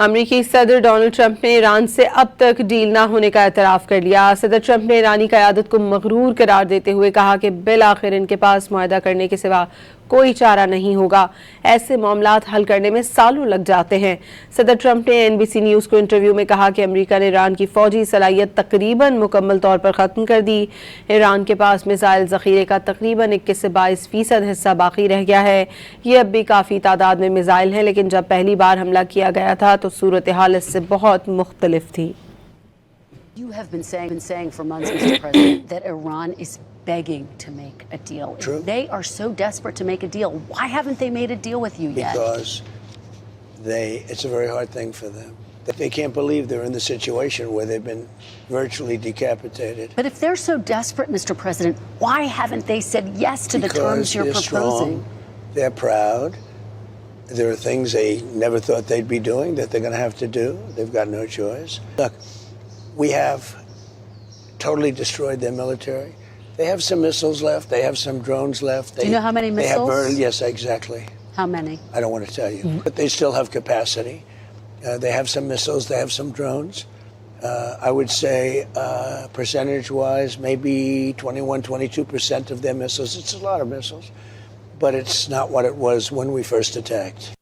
امریکی صدر Donald Trump نے ایران سے اب تک ڈیل نہ ہونے کا اعتراف کر لیا۔ صدر ٹرمپ نے ایرانی قیادت کو مغرور قرار دیتے ہوئے کہا کہ بالآخر ان کے پاس معاہدہ کرنے کے سوا کوئی چارہ نہیں ہوگا، ایسے معاملات حل کرنے میں سالوں لگ جاتے ہیں۔ صدر ٹرمپ نے NBC نیوز کو انٹرویو میں کہا کہ امریکہ نے ایران کی فوجی صلاحیت تقریباً مکمل طور پر ختم کر دی۔ ایران کے پاس میزائل ذخیرے کا تقریباً 21 سے 22% حصہ باقی رہ گیا ہے۔ یہ اب بھی کافی تعداد میں میزائل ہیں، لیکن جب پہلی بار حملہ کیا گیا تھا تو صورتحال اس سے بہت مختلف تھی۔ You have been saying for months, Mr. President, that Iran is begging to make a deal. True. They are so desperate to make a deal. Why haven't they made a deal with you yet? Because it's a very hard thing for them. They can't believe they're in the situation where they've been virtually decapitated. But if they're so desperate, Mr. President, why haven't they said yes to the terms you're proposing? Strong, they're proud. There are things they never thought they'd be doing that they're going to have to do. They've got no choice. Look, we have totally destroyed their military. They have some missiles left. They have some drones left. Do you know how many missiles? Yes, exactly. How many? I don't want to tell you. But they still have capacity. They have some missiles. They have some drones. I would say percentage-wise, maybe 21, 22% of their missiles. It's a lot of missiles. But it's not what it was when we first attacked.